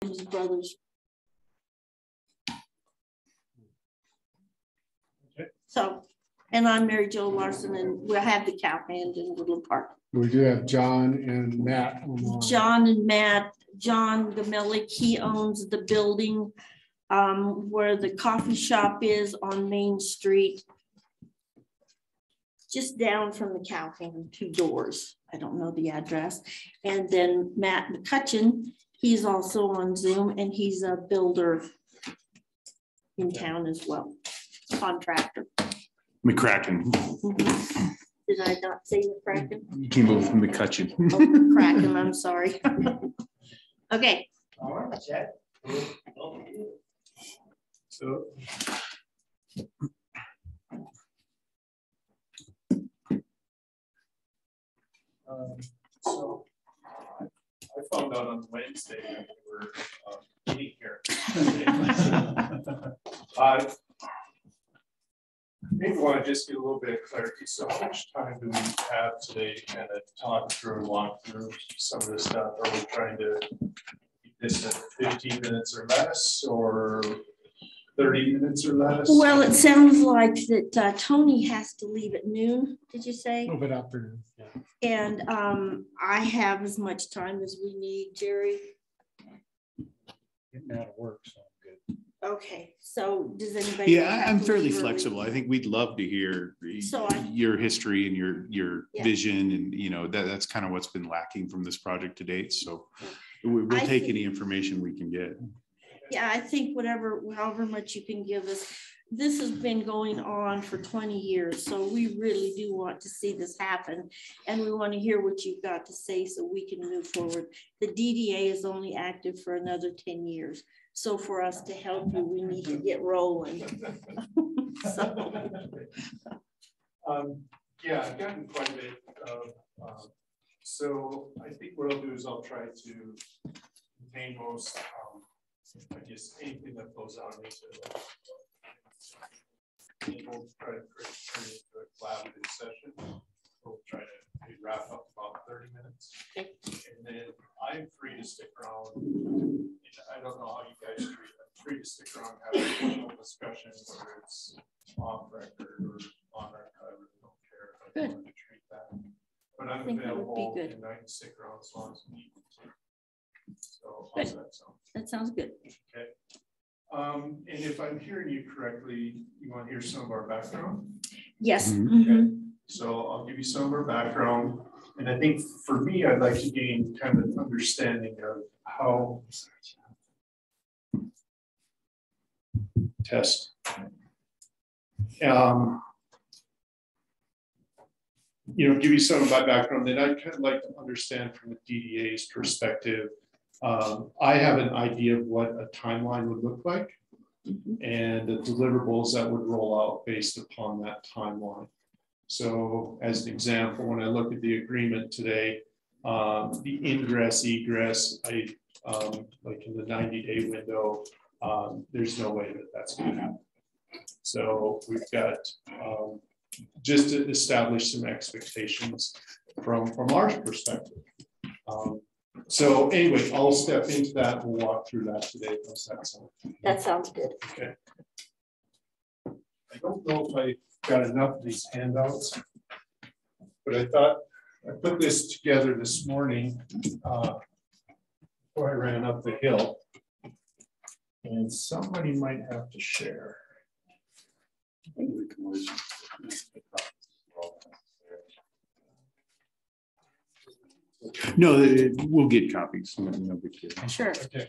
his brothers. Okay. So, and I'm Mary Jo Larson, and we'll have the cow hand in Woodland Park. We do have John and Matt. John and Matt, John Gamelik, he owns the building where the coffee shop is on Main Street. Just down from the cow hand, 2 doors. I don't know the address. And then Matt McCutcheon, he's also on Zoom, and he's a builder in town as well, contractor. McCracken. Mm-hmm. Did I not say McCracken? You came over from McCutcheon. Oh, McCracken, I'm sorry. Okay. All right, Chad. So. So I found out on Wednesday that we were meeting here. I maybe want to just get a little bit of clarity. So how much time do we have today to kind of talk through and walk through some of this stuff? Are we trying to keep this at 15 minutes or less, or 30 minutes or less? Well, it sounds like that Tony has to leave at noon, did you say? A little bit after. Yeah. And I have as much time as we need, Jerry. Getting out of work, so good. Okay, so does anybody? Yeah, I'm fairly flexible. I think we'd love to hear your history and your vision, and you know that's kind of what's been lacking from this project to date. So we'll take any information we can get. Yeah, I think however much you can give us. This has been going on for 20 years, so we really do want to see this happen, and we want to hear what you've got to say so we can move forward. The DDA is only active for another 10 years, so for us to help you, we need to get rolling. Yeah, I've gotten quite a bit of, so I think what I'll do is I'll try to contain most, I guess, anything that flows out into it. We'll try to turn it into a collaborative session. We'll try to wrap up about 30 minutes. Okay. And then I'm free to stick around. I don't know how you guys treat it. I'm free to stick around and have additional discussions, whether it's off record or on record. I really don't care if I want to treat that. But I'm available and I can stick around as long as we need to. So how's that sound? That sounds good. Okay. And if I'm hearing you correctly, you want to hear some of our background? Yes. Mm-hmm. Okay. So I'll give you some of our background. And I think for me, I'd like to gain kind of an understanding of how test. You know, give you some of my background, then I'd kind of like to understand from the DDA's perspective. I have an idea of what a timeline would look like and the deliverables that would roll out based upon that timeline. So as an example, when I look at the agreement today, the ingress, egress, like in the 90-day window, there's no way that that's going to happen. So we've got just to establish some expectations from our perspective. So anyway, I'll step into that. We'll walk through that today. Does that sound? That sounds good. Okay. I don't know if I got enough of these handouts, but I thought I put this together this morning before I ran up the hill, and somebody might have to share. No, we'll get copies. No big deal. Sure. Okay.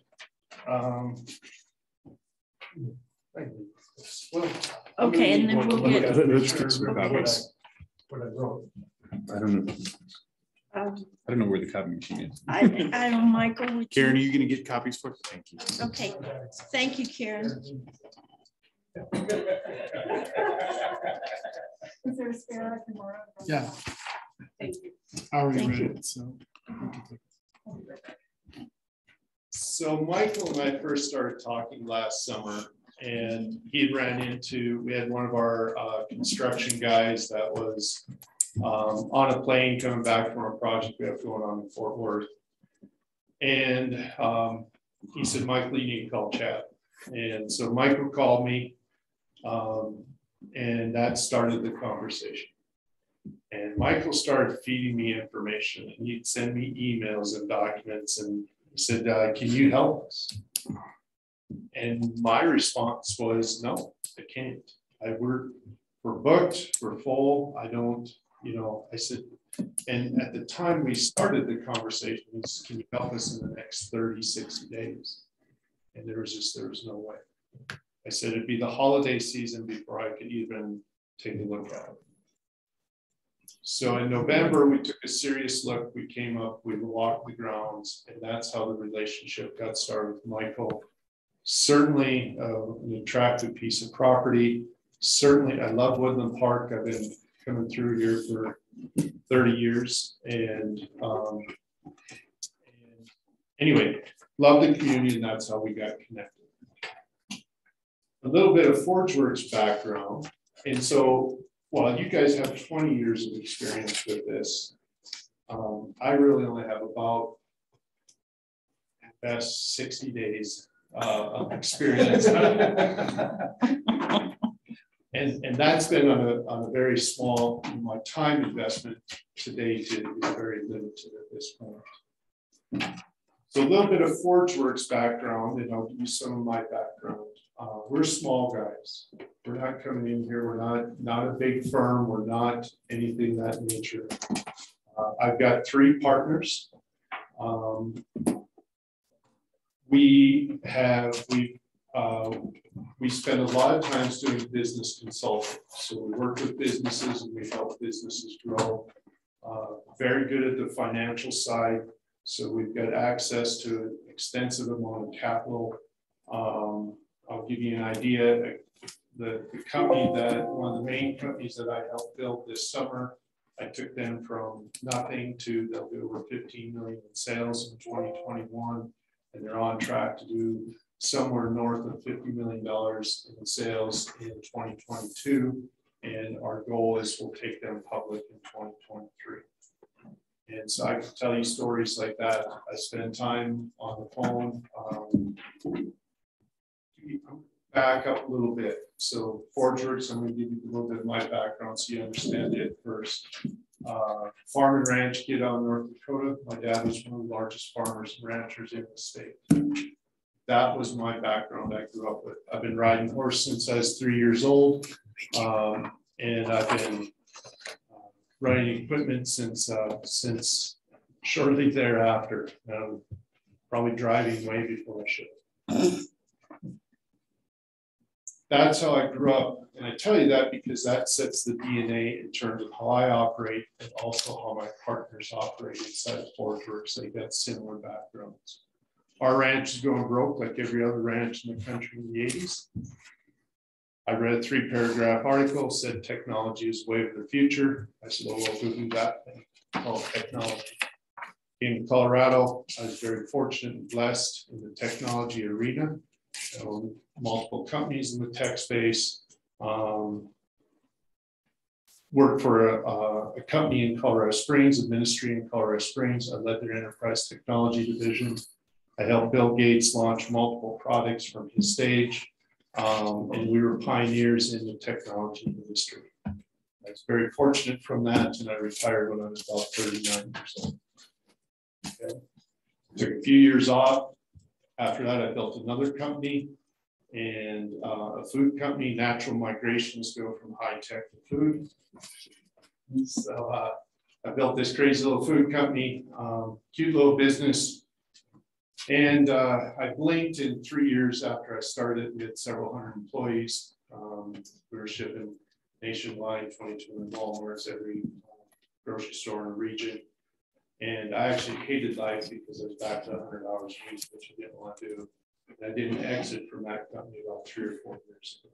Well, okay, and then we'll get. Let's get some copies. What I wrote. I don't know. I don't know where the copy machine is. I don't, Michael. Karen, are you going to get copies for us? Thank you. Okay. Thank you, Karen. Is there a spare I can borrow? Yeah. Thank you. I already Thank read you. it, so. So Michael and I first started talking last summer, and he had we had one of our construction guys that was on a plane coming back from a project we have going on in Fort Worth. And he said, Michael, you need to call Chad. And so Michael called me, and that started the conversation. And Michael started feeding me information, and he'd send me emails and documents, and he said, can you help us? And my response was, no, I can't. We're booked, we're full. I don't, I said, and at the time we started the conversation, was, can you help us in the next 30, 60 days? And there was no way. I said, it'd be the holiday season before I could even take a look at it. So in November, we took a serious look. We came up, we walked the grounds, and that's how the relationship got started with Michael. Certainly an attractive piece of property. Certainly, I love Woodland Park. I've been coming through here for 30 years. And anyway, love the community, and that's how we got connected. A little bit of ForgeWorks background. And so, while you guys have 20 years of experience with this, I really only have about at best 60 days of experience. And that's been on a very small, my time investment to date is very limited at this point. So a little bit of ForgeWorks background, and I'll give you some of my background. We're small guys. We're not coming in here. We're not a big firm. We're not anything that nature. I've got 3 partners. We spend a lot of times doing business consulting. So we work with businesses and we help businesses grow. Very good at the financial side. So we've got access to an extensive amount of capital. I'll give you an idea. The company one of the main companies that I helped build this summer, I took them from nothing to they'll do over 15 million in sales in 2021, and they're on track to do somewhere north of $50 million in sales in 2022. And our goal is we'll take them public in 2023. And so I can tell you stories like that. I spend time on the phone. Back up a little bit. So ForgeWorks, I'm going to give you a little bit of my background so you understand it first. Farm and ranch kid out in North Dakota. My dad was one of the largest farmers and ranchers in the state. That was my background I grew up with. I've been riding horse since I was 3 years old. And I've been running equipment since shortly thereafter. Probably driving way before I should. That's how I grew up. And I tell you that because that sets the DNA in terms of how I operate and also how my partners operate inside of ForgeWorks. They got similar backgrounds. Our ranch is going broke like every other ranch in the country in the 80s. I read a 3-paragraph article, said technology is the way of the future. I said, well, we'll do that thing called technology. Came to Colorado. I was very fortunate and blessed in the technology arena. Multiple companies in the tech space. Worked for a company in Colorado Springs, a ministry in Colorado Springs. I led their enterprise technology division. I helped Bill Gates launch multiple products from his stage. And we were pioneers in the technology industry. I was very fortunate from that, and I retired when I was about 39 years old. Okay. Took a few years off. After that, I built another company and a food company. Natural migrations go from high tech to food. So I built this crazy little food company, cute little business. And I blinked in 3 years after I started. We had several hundred employees. We were shipping nationwide, 22 Walmarts, every grocery store in the region. And I actually hated life because I was back to 100 hours a week, which I didn't want to do. And I didn't exit from that company about 3 or 4 years ago.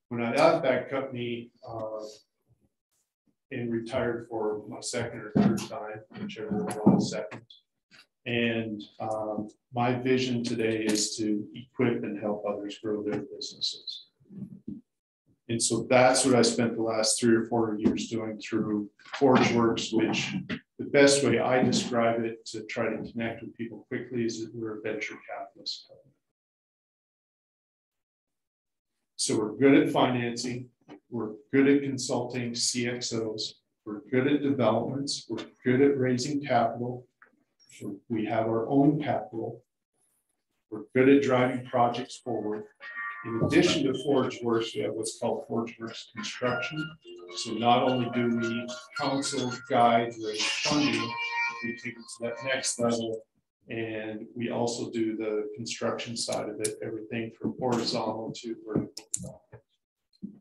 When I left that company and retired for my second or third time, whichever was second. And my vision today is to equip and help others grow their businesses. And so that's what I spent the last 3 or 4 years doing through ForgeWorks, which the best way I describe it to try to connect with people quickly is that we're a venture capitalist company. So we're good at financing, we're good at consulting CXOs, we're good at developments, we're good at raising capital, we have our own capital, we're good at driving projects forward. In addition to ForgeWorks, we have what's called ForgeWorks Construction. So not only do we counsel, guide, raise funding, we take it to that next level, and we also do the construction side of it, everything from horizontal to vertical.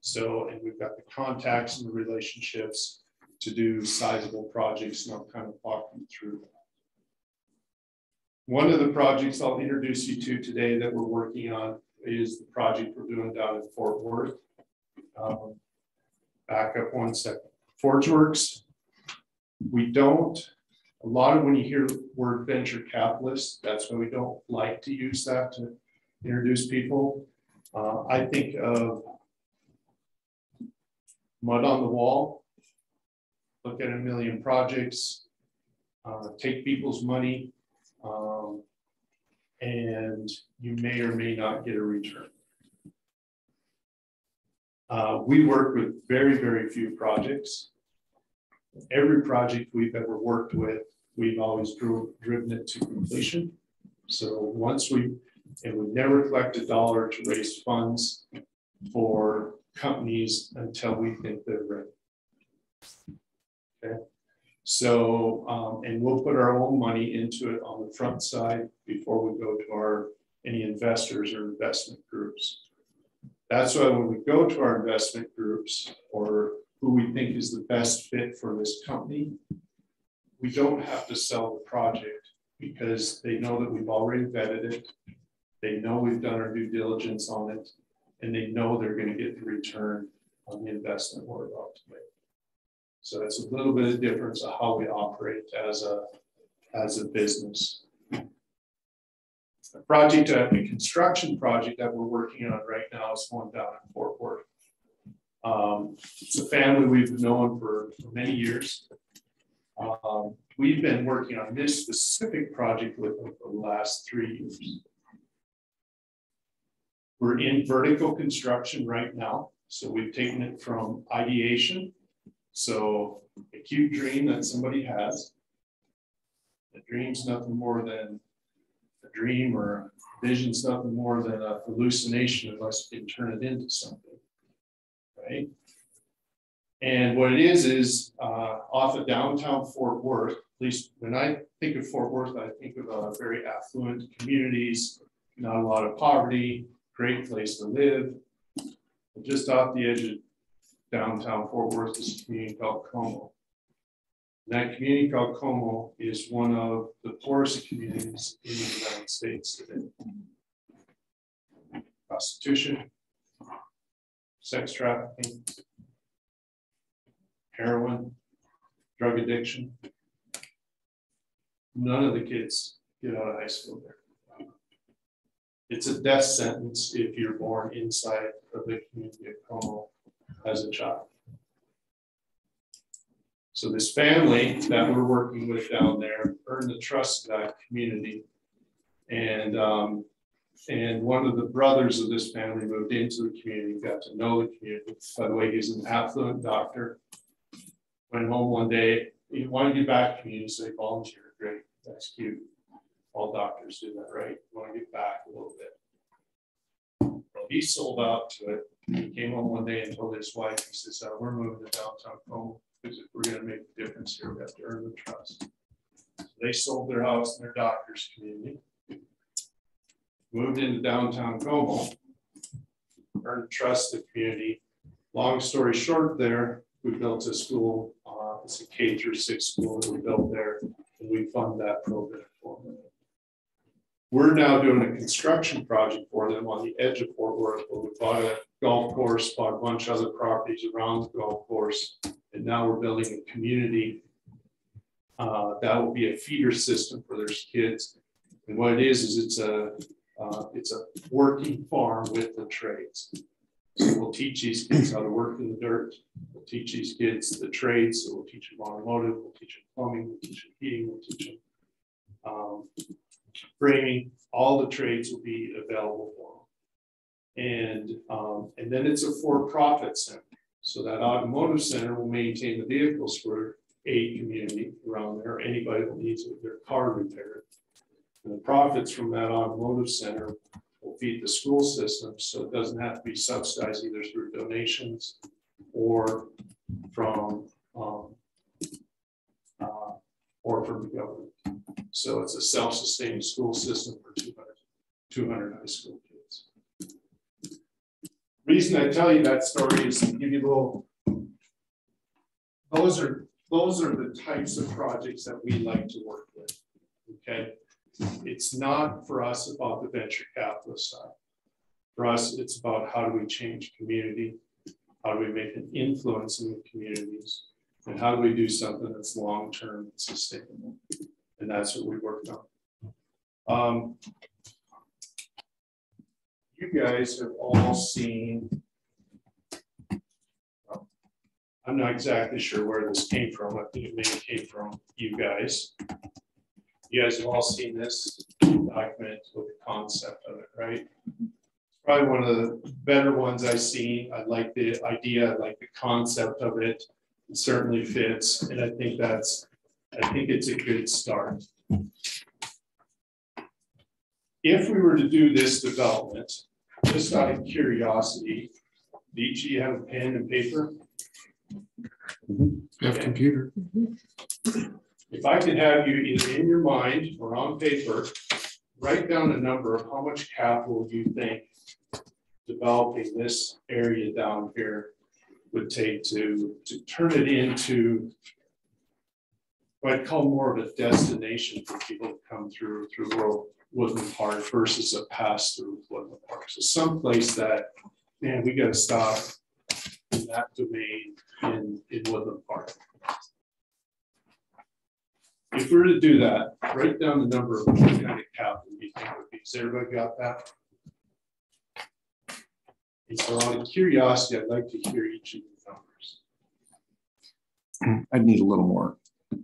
So, and we've got the contacts and the relationships to do sizable projects, and I'll kind of walk you through that. One of the projects I'll introduce you to today that we're working on is the project we're doing down in Fort Worth. Back up one second. ForgeWorks, we don't, a lot of when you hear the word venture capitalist, that's why we don't like to use that to introduce people. I think of mud on the wall, look at a million projects, take people's money, and you may or may not get a return. We work with very, very few projects. Every project we've ever worked with, we've always driven it to completion. So once we've never collected $1 to raise funds for companies until we think they're ready. Okay. So, and we'll put our own money into it on the front side before we go to any investors or investment groups. That's why when we go to our investment groups or who we think is the best fit for this company, we don't have to sell the project because they know that we've already vetted it. They know we've done our due diligence on it, and they know they're going to get the return on the investment we're about to make. So it's a little bit of difference of how we operate as a business. A construction project that we're working on right now is one down in Fort Worth. It's a family we've known for many years. We've been working on this specific project with them for the last 3 years. We're in vertical construction right now. So we've taken it from ideation. So a cute dream that somebody has. A dream's nothing more than a dream, or a vision's nothing more than a hallucination unless you can turn it into something, right? And what it is off of downtown Fort Worth, at least when I think of Fort Worth, I think of very affluent communities, not a lot of poverty, great place to live. But just off the edge of downtown Fort Worth is a community called Como. And that community called Como is one of the poorest communities in the United States today. Prostitution, sex trafficking, heroin, drug addiction. None of the kids get out of high school there. It's a death sentence if you're born inside of the community of Como as a child. So this family that we're working with down there earned the trust of that community. And one of the brothers of this family moved into the community, got to know the community. By the way, he's an affluent doctor. Went home one day, he wanted to get back to the community, so he volunteered. Great, that's cute. All doctors do that, right? You want to get back a little bit. Well, he sold out to it. He came home one day and told his wife, he says, we're moving to downtown Como because if we're going to make a difference here, we have to earn the trust. So they sold their house in their doctor's community, moved into downtown Como, earned the trust of the community. Long story short there, we built a school, it's a K-6 school that we built there, and we fund that program for them. We're now doing a construction project for them on the edge of Fort Worth, where we bought a golf course, bought a bunch of other properties around the golf course, and now we're building a community that will be a feeder system for their kids. And what it is it's a working farm with the trades. So we'll teach these kids how to work in the dirt. We'll teach these kids the trades. So we'll teach them automotive, we'll teach them plumbing, we'll teach them heating, we'll teach them framing. All the trades will be available for them. And then it's a for-profit center. So that automotive center will maintain the vehicles for a community around there, anybody that needs their car repaired. And the profits from that automotive center will feed the school system, so it doesn't have to be subsidized either through donations or from the government. So it's a self-sustaining school system for 200 high school kids. Reason I tell you that story is to give you a little. Those are the types of projects that we like to work with. Okay. It's not for us about the venture capitalist side. For us, it's about how do we change community, how do we make an influence in the communities, and how do we do something that's long-term and sustainable. And that's what we worked on. You guys have all seen, I'm not exactly sure where this came from. I think it may have came from you guys. You guys have all seen this document with the concept of it, right? It's probably one of the better ones I've seen. I like the idea, I like the concept of it. It certainly fits, and I think it's a good start. If we were to do this development, just out of curiosity, do each of you have a pen and paper? Have computer. If I could have you either in your mind or on paper, write down a number of how much capital you think developing this area down here would take to turn it into what I'd call more of a destination for people to come through Woodland Park versus a pass through Woodland Park. So someplace that, man, we got to stop in that domain in Woodland Park. If we were to do that, write down the number of what kind of capital you think would be. Has everybody got that? And so out of curiosity, I'd like to hear each of the numbers. I'd need a little more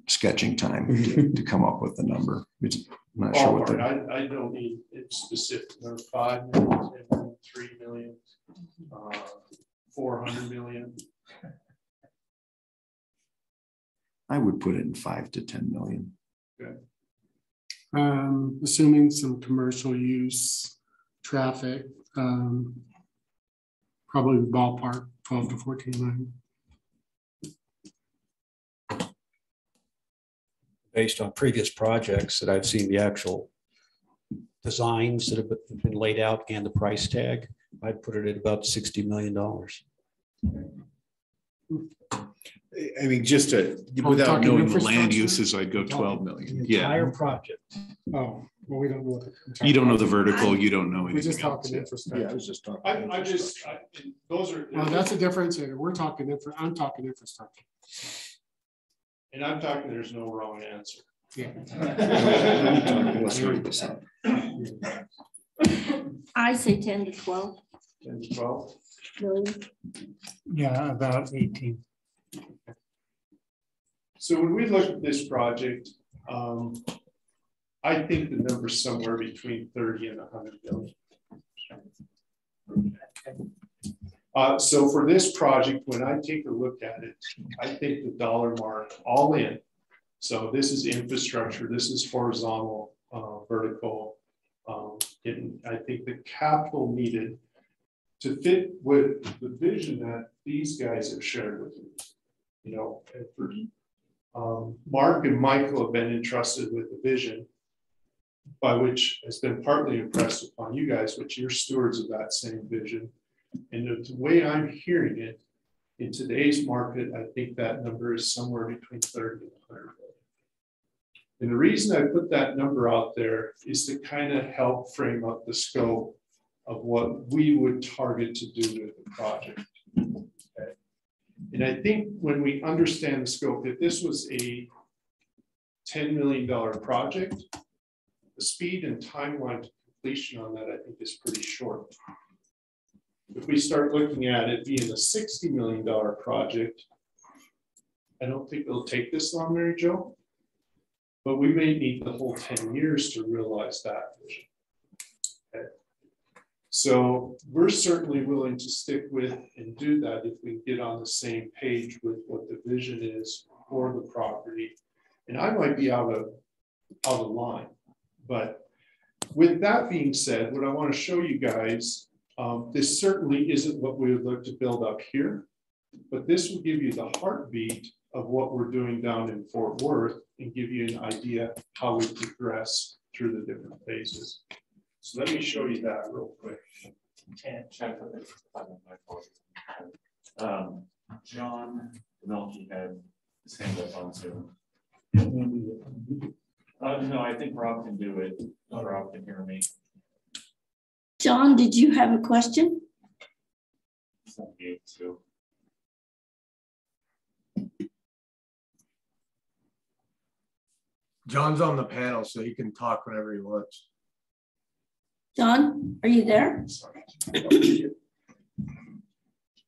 sketching time to come up with the number. I'm not sure what I don't need it specific. 5 million, 10 million, 3 million, 400 million. I would put it in 5 to 10 million. Okay. Assuming some commercial use, traffic, probably ballpark 12 to 14 million. Based on previous projects that I've seen, the actual designs that have been laid out and the price tag, I'd put it at about $60 million. I mean, just without knowing the land uses, I'd go 12 million. The entire project. Oh, well, we don't know. You don't know the vertical, you don't know anything. We just else. talking infrastructure. Yeah, I was just talking. Those are. Well, that's a differentiator. We're talking I'm talking infrastructure. And I'm talking, there's no wrong answer. Yeah. Let's read this out. I say 10 to 12 10 to 12. million. Yeah, about 18. So when we look at this project, I think the number's somewhere between 30 and 100 billion. So for this project, when I take a look at it, I think the dollar mark all in. So this is infrastructure, this is horizontal, vertical. I think the capital needed to fit with the vision that these guys have shared with me. You know, and for, Mark and Michael have been entrusted with the vision by which has been partly impressed upon you guys, which you're stewards of that same vision. And the way I'm hearing it in today's market, I think that number is somewhere between 30 and 100 billion. And the reason I put that number out there is to kind of help frame up the scope of what we would target to do with the project. Okay. And I think when we understand the scope, if this was a $10 million project, the speed and timeline to completion on that, I think, is pretty short. If we start looking at it being a $60 million project, I don't think it'll take this long, Mary Jo. But we may need the whole 10 years to realize that vision. Okay. So we're certainly willing to stick with and do that if we get on the same page with what the vision is for the property. And I might be out of line, but with that being said, what I want to show you guys, this certainly isn't what we would look to build up here, but this will give you the heartbeat of what we're doing down in Fort Worth and give you an idea how we progress through the different phases. So let me show you that real quick. John Melky had his hand up on Zoom. No, I think Rob can do it. Rob can hear me. John, did you have a question? John's on the panel, so he can talk whenever he wants. John, are you there?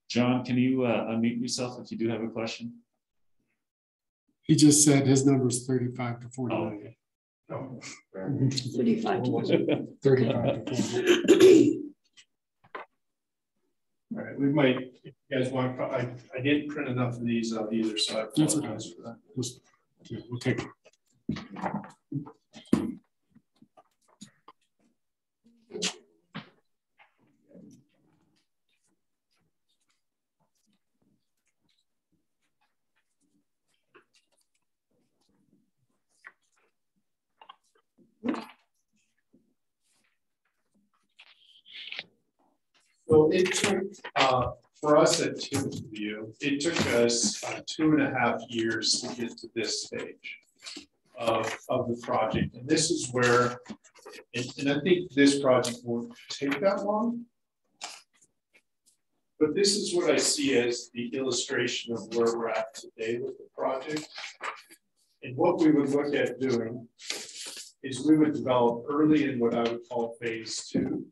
John, can you unmute yourself if you do have a question? He just said his number is 35 to 40 million. Oh, 35 to 35 to 40. all right, we might, if you guys want, I didn't print enough of these out either, so I apologize for that. We'll take it. So it took, for us at TimberView, it took us 2.5 years to get to this stage of the project. And this is where, and I think this project won't take that long, but this is what I see as the illustration of where we're at today with the project. And what we would look at doing is we would develop early in what I would call phase 2.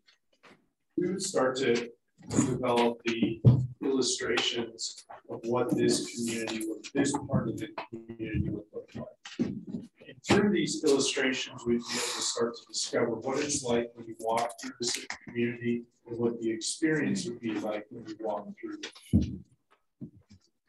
We would start to develop the illustrations of what this community, this part of the community would look like. And through these illustrations, we'd be able to start to discover what it's like when you walk through this community and what the experience would be like when you walk through it.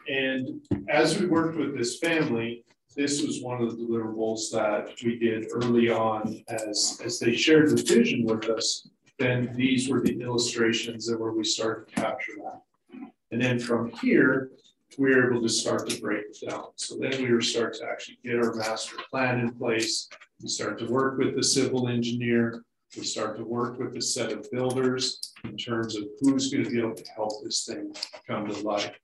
And as we worked with this family, this was one of the deliverables that we did early on as they shared the vision with us. Then these were the illustrations that where we started to capture that. And then from here, we were able to start to break it down. So then we were start to actually get our master plan in place. We start to work with the civil engineer. We start to work with a set of builders in terms of who's going to be able to help this thing come to life.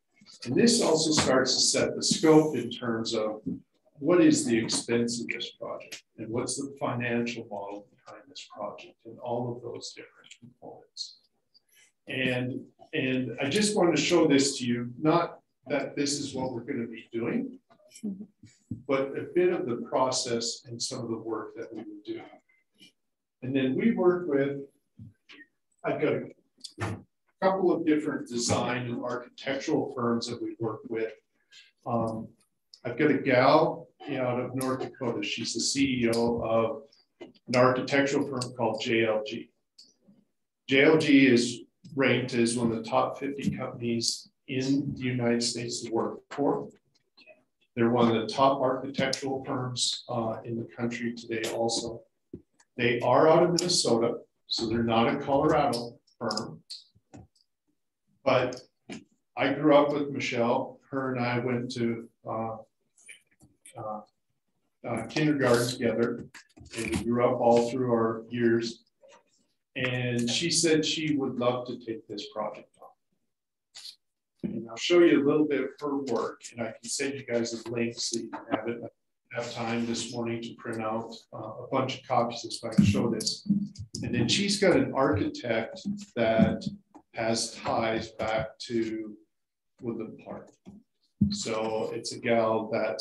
And this also starts to set the scope in terms of what is the expense of this project and what's the financial model behind this project and all of those different components. And I just wanted to show this to you, not that this is what we're going to be doing, but a bit of the process and some of the work that we would do. And then we work with, I've got a couple of different design and architectural firms that we work with. I've got a gal out of North Dakota. She's the CEO of an architectural firm called JLG. JLG is ranked as one of the top 50 companies in the United States to work for. They're one of the top architectural firms in the country today also. They are out of Minnesota, so they're not a Colorado firm. But I grew up with Michelle. Her and I went to kindergarten together, and we grew up all through our years. And she said she would love to take this project on. And I'll show you a little bit of her work, and I can send you guys a link so you can have it. I have time this morning to print out a bunch of copies so I can show this. And then she's got an architect that has ties back to Woodland Park. So it's a gal that,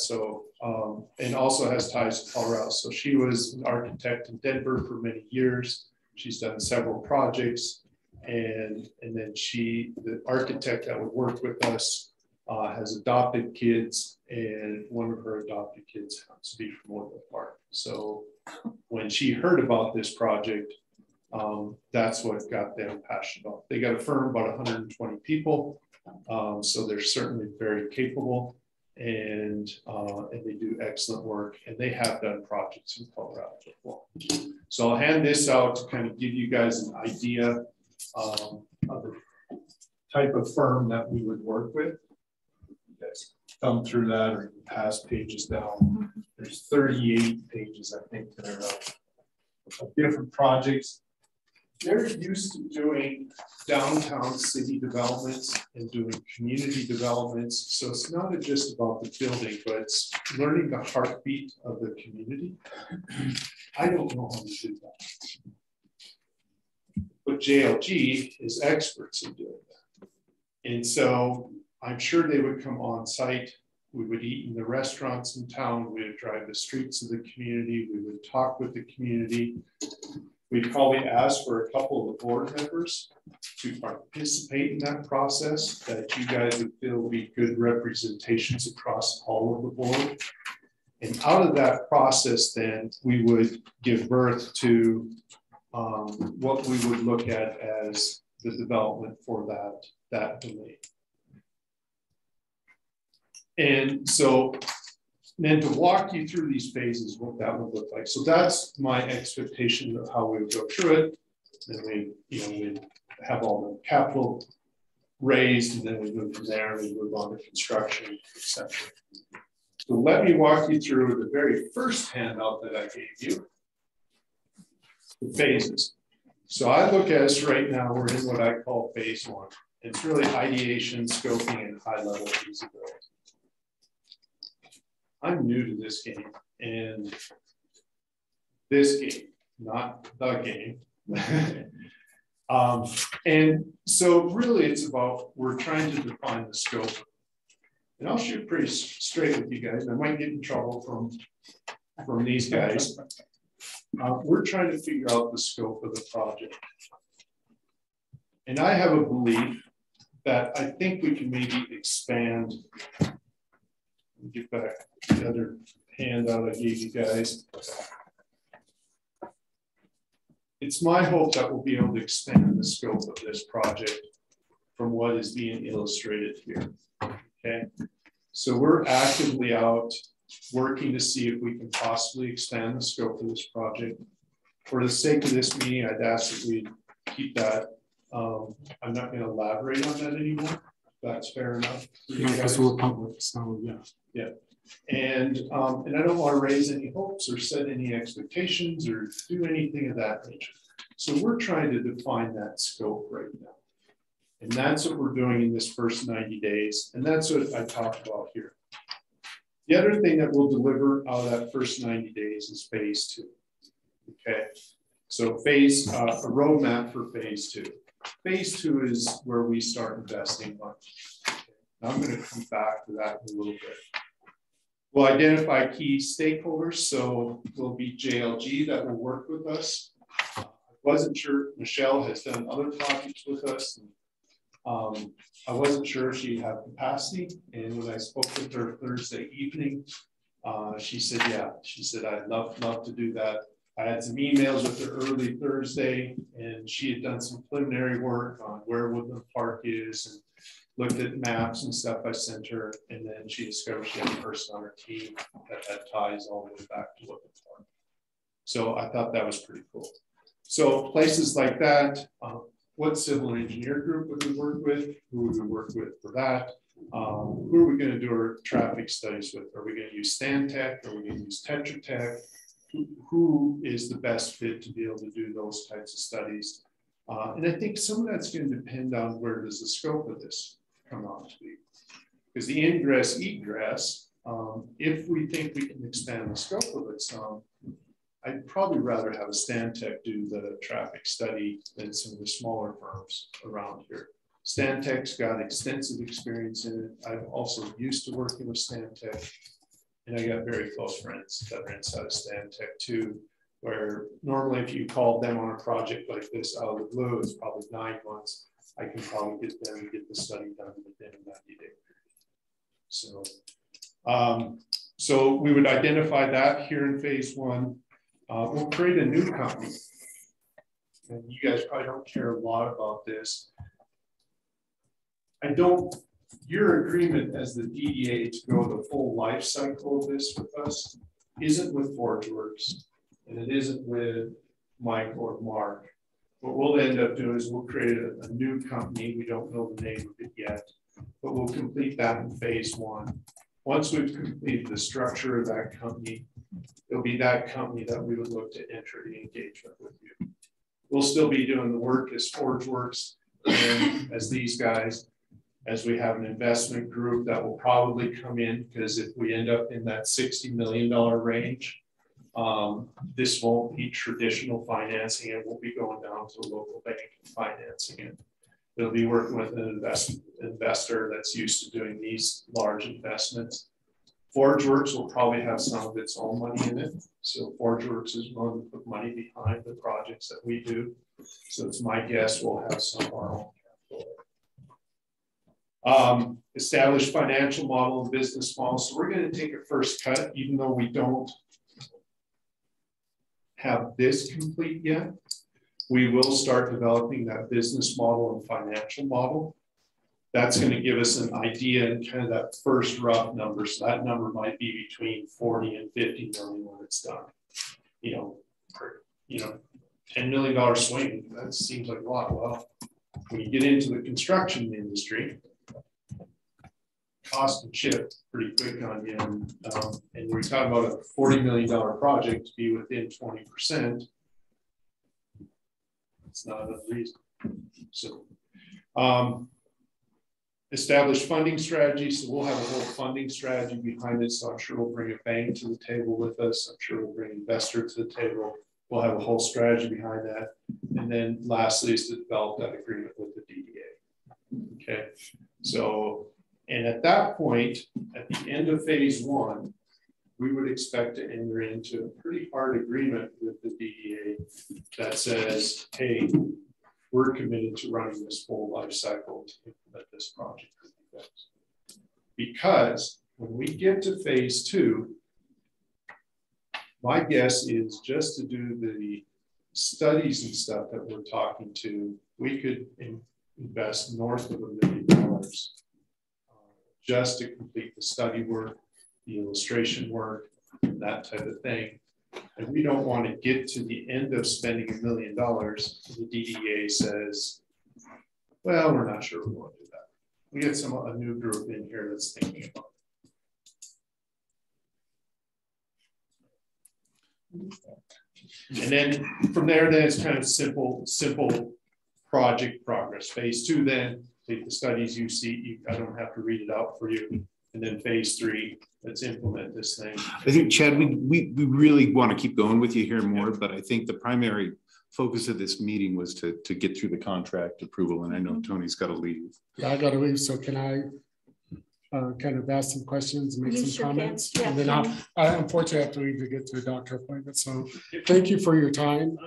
and also has ties to Colorado. So she was an architect in Denver for many years. She's done several projects, and then the architect that would work with us has adopted kids, and one of her adopted kids happens to be from Woodland Park. So when she heard about this project, that's what got them passionate about. They got a firm about 120 people, so they're certainly very capable, and they do excellent work, and they have done projects in Colorado before. So I'll hand this out to kind of give you guys an idea of the type of firm that we would work with. You guys thumb through that or pass pages down. There's 38 pages, I think, that are of different projects. They're used to doing downtown city developments and doing community developments. So it's not just about the building, but it's learning the heartbeat of the community. I don't know how to do that. But JLG is experts in doing that. And so I'm sure they would come on site. We would eat in the restaurants in town. We would drive the streets of the community. We would talk with the community. We'd probably ask for a couple of the board members to participate in that process, that you guys would feel would be good representations across all of the board. And out of that process, then we would give birth to what we would look at as the development for that domain. And so then to walk you through these phases, what that would look like. So that's my expectation of how we would go through it. Then we'd have all the capital raised, and then we move from there and we move on to construction, etc. So let me walk you through the very first handout that I gave you, the phases. So I look at us right now, we're in what I call phase one. It's really ideation, scoping, and high-level feasibility. I'm new to this game, and this game, not the game. And so really it's about, we're trying to define the scope. And I'll shoot pretty straight with you guys. I might get in trouble from these guys. We're trying to figure out the scope of the project. And I have a belief that I think we can maybe expand. Let me get back the other handout I gave you guys. It's my hope that we'll be able to expand the scope of this project from what is being illustrated here. Okay, so we're actively out working to see if we can possibly expand the scope of this project. For the sake of this meeting, I'd ask that we keep that. I'm not going to elaborate on that anymore. That's fair enough. Yeah, because we're public, so yeah. Yeah. And I don't want to raise any hopes or set any expectations or do anything of that nature. So we're trying to define that scope right now. And that's what we're doing in this first 90 days. And that's what I talked about here. The other thing that we'll deliver out of that first 90 days is phase two. Okay. So a roadmap for phase two. Phase two is where we start investing money. Now I'm going to come back to that in a little bit. We'll identify key stakeholders. So there'll be JLG that will work with us. I wasn't sure, Michelle has done other projects with us. And, I wasn't sure if she'd have capacity. And when I spoke with her Thursday evening, she said, yeah, she said, I'd love to do that. I had some emails with her early Thursday, and she had done some preliminary work on where Woodland Park is and looked at maps and stuff I sent her. And then she discovered she had a person on her team that had ties all the way back to Woodland Park. So I thought that was pretty cool. So places like that, what civil engineer group would we work with? Who would we work with for that? Who are we going to do our traffic studies with? Are we going to use Stantec? Are we going to use Tetra Tech? Who is the best fit to be able to do those types of studies? And I think some of that's going to depend on where does the scope of this come out to be. Because the ingress, egress, if we think we can expand the scope of it some, I'd probably rather have a Stantec do the traffic study than some of the smaller firms around here. Stantec's got extensive experience in it. I'm also used to working with Stantec, and I got very close friends that are inside of Stantec too. where normally if you called them on a project like this out of the blue, it's probably 9 months. I can probably get them to get the study done within 90 days. So, so we would identify that here in phase one. We'll create a new company. And you guys probably don't care a lot about this. Your agreement as the DDA to go the full life cycle of this with us isn't with ForgeWorks, and it isn't with Mike or Mark. What we'll end up doing is we'll create a new company. We don't know the name of it yet, but we'll complete that in phase one. Once we've completed the structure of that company, it'll be that company that we would look to enter the engagement with you. We'll still be doing the work as ForgeWorks and as these guys, as we have an investment group that will probably come in, because if we end up in that $60 million range, this won't be traditional financing. It won't be going down to a local bank and financing it. It'll be working with an investor that's used to doing these large investments. ForgeWorks will probably have some of its own money in it. So ForgeWorks is willing to put money behind the projects that we do. So it's my guess we'll have some of our own capital. Established financial model and business model. So we're going to take a first cut, even though we don't have this complete yet. We will start developing that business model and financial model. That's going to give us an idea and kind of that first rough number. So that number might be between 40 and 50 million when it's done. $10 million swing, that seems like a lot. Well, when you get into the construction industry, cost can shift pretty quick on you. And we're talking about a $40 million project to be within 20%. It's not unreasonable. So, established funding strategy. So we'll have a whole funding strategy behind it. So I'm sure we'll bring a bank to the table with us. I'm sure we'll bring an investor to the table. We'll have a whole strategy behind that. And then lastly is to develop that agreement with the DDA. Okay. So, and at that point, at the end of phase one, we would expect to enter into a pretty hard agreement with the DDA that says, hey, we're committed to running this full life cycle to implement this project. Because when we get to phase two, my guess is just to do the studies and stuff that we're talking to, we could invest north of $1 million just to complete the study work, the illustration work, that type of thing. And we don't want to get to the end of spending $1 million. The DDA says, well, we're not sure we want to do that. We get a new group in here that's thinking about it. And then from there, then it's kind of simple project progress. Phase two, then take the studies you see. I don't have to read it out for you. And then phase three, let's implement this thing. I think, Chad, we really want to keep going with you here more, but I think the primary focus of this meeting was to get through the contract approval. And I know Tony's got to leave. Yeah, I got to leave. So can I kind of ask some questions and make some comments? Yeah, and then I unfortunately have to leave to get to a doctor appointment. So thank you for your time.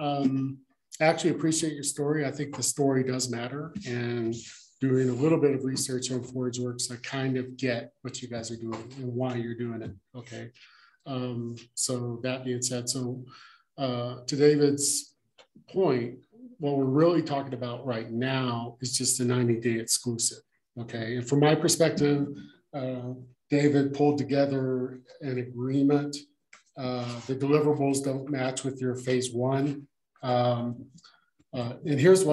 I actually appreciate your story. I think the story does matter. And doing a little bit of research on ForgeWorks, I kind of get what you guys are doing and why you're doing it. Okay. So that being said, so to David's point, what we're really talking about right now is just a 90-day exclusive. Okay. And from my perspective, David pulled together an agreement. The deliverables don't match with your phase one. And here's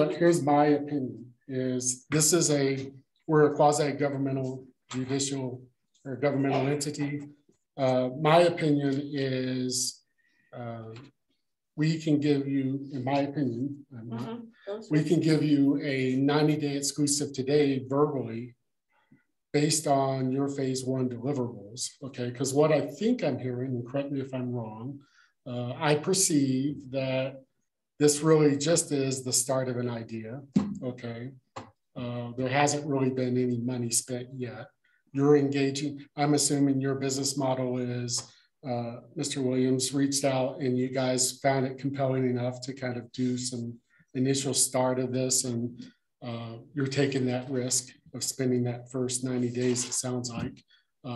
my opinion. Is this is we're a quasi-governmental judicial or governmental entity. My opinion is we can give you, in my opinion, we can give you a 90-day exclusive today verbally based on your phase one deliverables, okay? Because what I think I'm hearing, and correct me if I'm wrong, I perceive that this really just is the start of an idea, okay? There hasn't really been any money spent yet. You're engaging, I'm assuming your business model is Mr. Williams reached out and you guys found it compelling enough to kind of do some initial start of this, and you're taking that risk of spending that first 90 days, it sounds like.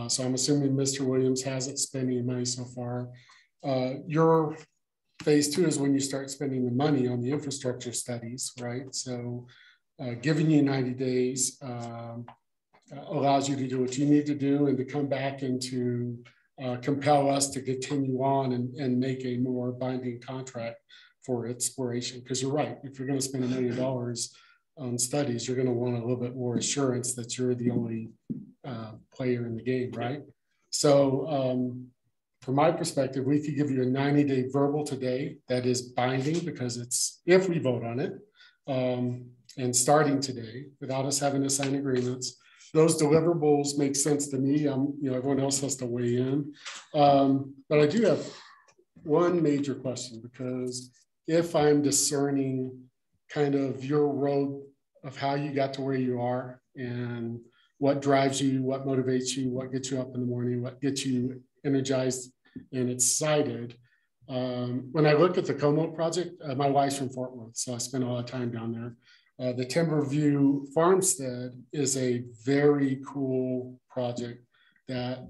So I'm assuming Mr. Williams hasn't spent any money so far. Your phase 2 is when you start spending the money on the infrastructure studies, right? So giving you 90 days allows you to do what you need to do and to come back and to compel us to continue on and make a more binding contract for exploration. Because you're right, if you're going to spend $1 million on studies, you're going to want a little bit more assurance that you're the only player in the game, right? So from my perspective, we could give you a 90-day verbal today that is binding, because it's if we vote on it, and starting today without us having to sign agreements. Those deliverables make sense to me. Everyone else has to weigh in. But I do have one major question, because if I'm discerning kind of your road of how you got to where you are and what drives you, what motivates you, what gets you up in the morning, what gets you energized and excited. When I look at the Como project, my wife's from Fort Worth, so I spent a lot of time down there. The Timberview Farmstead is a very cool project that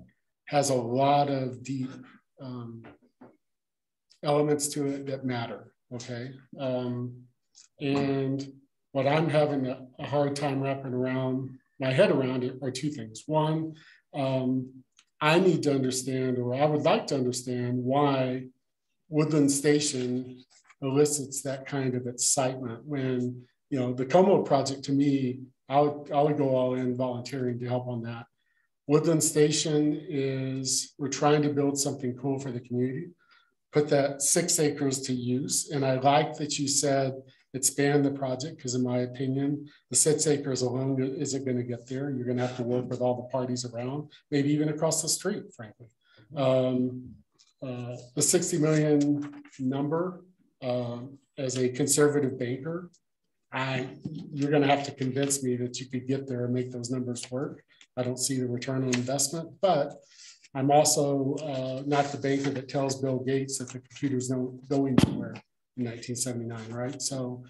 has a lot of deep elements to it that matter, okay? And what I'm having a hard time wrapping my head around it are two things. One, I need to understand, or I would like to understand, why Woodland Station elicits that kind of excitement when, the Como project, to me, I would go all in volunteering to help on that. Woodland Station we're trying to build something cool for the community, put that 6 acres to use. And I like that you said expand the project, because in my opinion, the 6 acres alone isn't going to get there. You're going to have to work with all the parties around, maybe even across the street, frankly. The 60 million number, as a conservative banker, you're going to have to convince me that you could get there and make those numbers work. I don't see the return on investment, but I'm also not the banker that tells Bill Gates that the computers don't go anywhere in 1979, right? So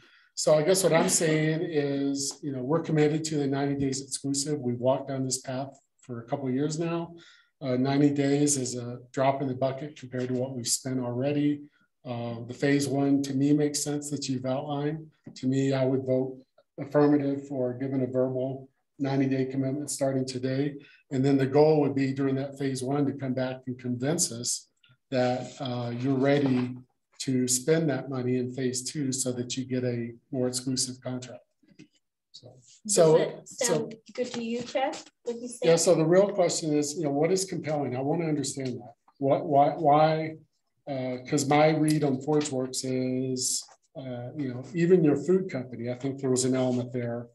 I guess what I'm saying is, we're committed to the 90 days exclusive. We've walked down this path for a couple of years now. 90 days is a drop in the bucket compared to what we've spent already. The phase 1 to me makes sense that you've outlined. To me, I would vote affirmative for giving a verbal 90-day commitment starting today. And then the goal would be during that phase 1 to come back and convince us that you're ready to spend that money in phase 2 so that you get a more exclusive contract. Does it sound good to you, Chad? Yeah, so the real question is, what is compelling? I want to understand that. Why? Because my read on ForgeWorks is, even your food company, I think there was an element there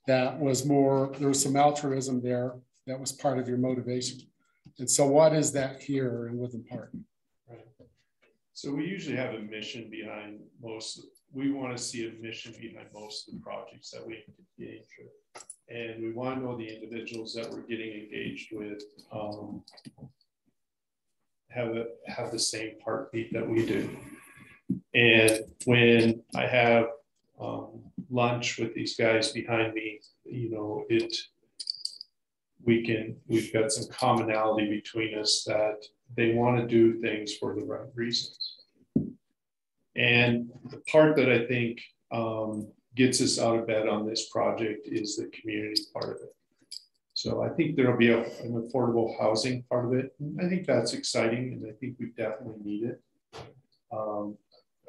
that was there was some altruism there that was part of your motivation. And so what is that here in Woodland Park? Right. So we usually have a mission behind we want to see a mission behind most of the projects that we engage with. And we want to know the individuals that we're getting engaged with have the same heartbeat that we do. And when I have lunch with these guys behind me, we've got some commonality between us that they want to do things for the right reasons. And the part that I think gets us out of bed on this project is the community part of it. So I think there'll be an affordable housing part of it. I think that's exciting, and I think we definitely need it.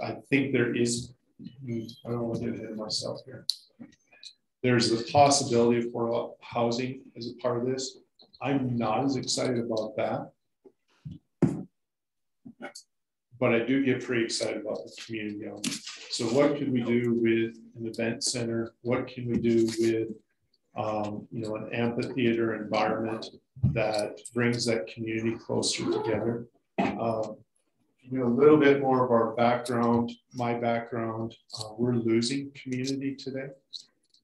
I think there is, I don't want to get ahead of myself here. There's the possibility of affordable housing as a part of this. I'm not as excited about that, but I do get pretty excited about the community element. So what can we do with an event center? What can we do with an amphitheater environment that brings that community closer together? A little bit more of our background, my background, we're losing community today.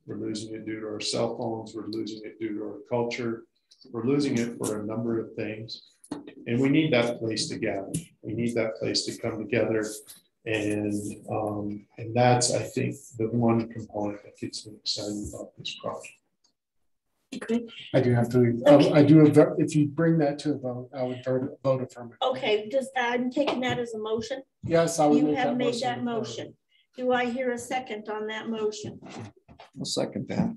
We're losing it due to our cell phones. We're losing it due to our culture. We're losing it for a number of things. And we need that place to gather. We need that place to come together. And that's, I think, the one component that gets me excited about this project. Okay. I do have to, if you bring that to a vote, I would vote affirmative. Okay, I'm taking that as a motion. Yes, I would. You have made that motion. Do I hear a second on that motion? I'll second that.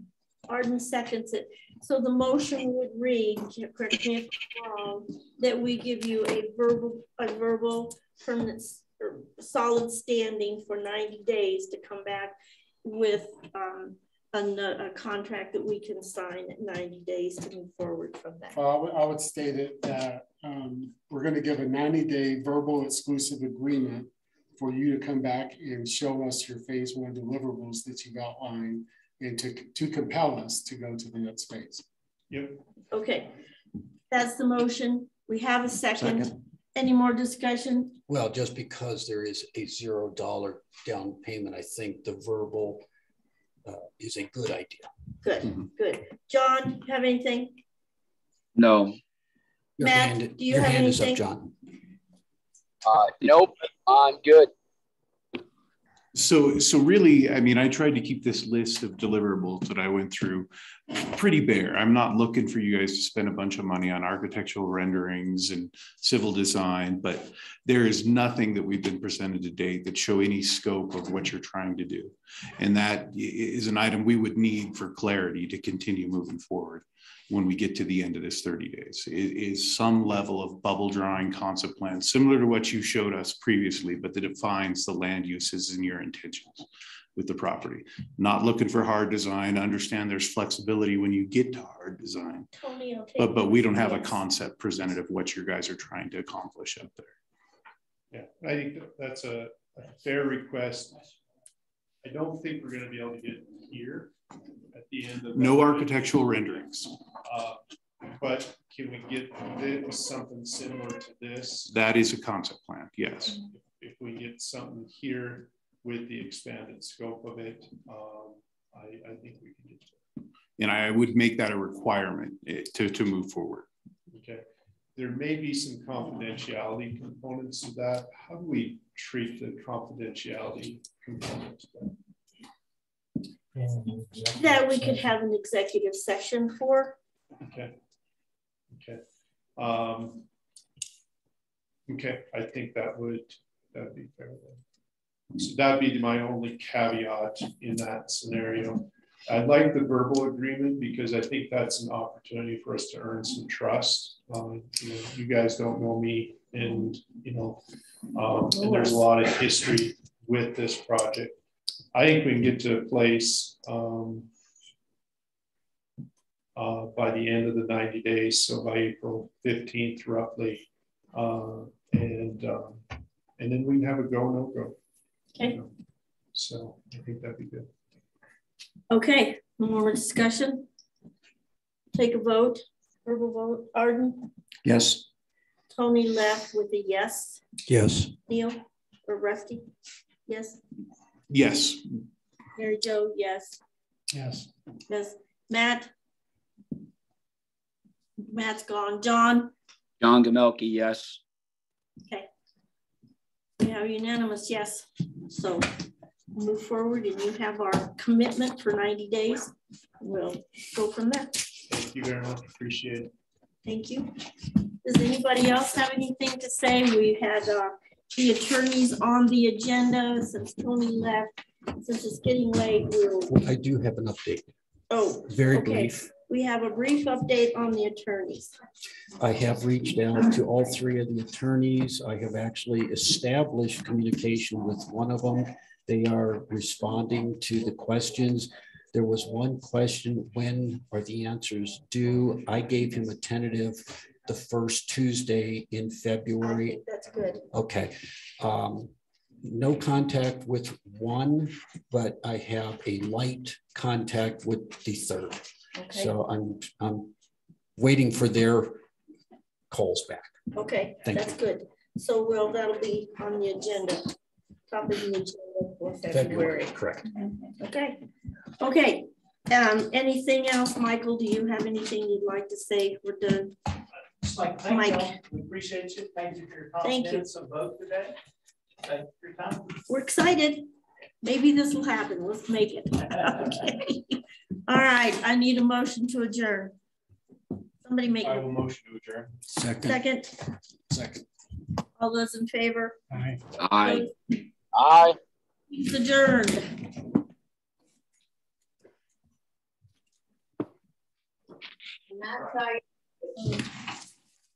Arden seconds it. So the motion would read, correct me if I'm wrong, that we give you a verbal permanent or solid standing for 90 days to come back with a contract that we can sign at 90 days to move forward from that. I would state it that we're going to give a 90-day verbal exclusive agreement for you to come back and show us your phase 1 deliverables that you've outlined and to compel us to go to the next phase. Yep. Okay, that's the motion. We have a second. Any more discussion? Well, just because there is a $0 down payment, I think the verbal is a good idea. Good, good. John, have anything? No. Matt, do you have hand anything? is up, John. Nope, I'm good. So really, I mean, I tried to keep this list of deliverables that I went through pretty bare. I'm not looking for you guys to spend a bunch of money on architectural renderings and civil design, but there is nothing that we've been presented to date that show any scope of what you're trying to do. And that is an item we would need for clarity to continue moving forward when we get to the end of this 30 days. It is some level of bubble drawing concept plan, similar to what you showed us previously, but that defines the land uses and your intentions with the property. Not looking for hard design, understand there's flexibility when you get to hard design, Tony, but we don't have a concept presented of what your guys are trying to accomplish up there. Yeah, I think that's a fair request. I don't think we're gonna be able to get here at the end of no architectural renderings. But can we get something similar to this? That is a concept plan, yes. If we get something here with the expanded scope of it, I think we can get to it. And I would make that a requirement to move forward. Okay. There may be some confidentiality components to that. How do we treat the confidentiality components of that? That we could have an executive session for. Okay. Okay. Okay. I think that'd be fair then. So that'd be my only caveat in that scenario. I'd like the verbal agreement because I think that's an opportunity for us to earn some trust. You guys don't know me, and and there's a lot of history with this project. I think we can get to a place by the end of the 90 days, so by April 15th, roughly, and then we can have a go, no go. Okay. So I think that'd be good. Okay, more discussion. Take a vote. Verbal vote. Arden? Yes. Tony left with a yes. Yes. Neil or Rusty? Yes. Yes. Mary Jo, yes. Yes. Yes. Matt? Matt's gone. John? John Gamelke, yes. Okay. We have unanimous yes. So move forward and you have our commitment for 90 days. We'll go from there. Thank you very much. Appreciate it. Thank you. Does anybody else have anything to say? We had the attorneys on the agenda since Tony left. Since it's getting late, I do have an update. Oh, very okay. brief. We have a brief update on the attorneys. I have reached out to all three of the attorneys. I have actually established communication with one of them. They are responding to the questions. There was one question, when are the answers due? I gave him a tentative the first Tuesday in February. I think that's good. Okay. No contact with one, but I have a light contact with the third. Okay. So I'm waiting for their calls back. Okay, that's good. So that'll be on the agenda, top of the agenda for February. Correct. Okay. Okay. Anything else, Michael? Do you have anything you'd like to say? We're done. Just like, thank Mike. you. We appreciate you. Thank you for your Thank you. confidence of vote today. Thank you for your time. We're excited. Maybe this will happen. Let's make it. Okay. All right. I need a motion to adjourn. Somebody make I a will motion to adjourn. second. Second. All those in favor? Aye. Aye. Aye. It's adjourned. And that's how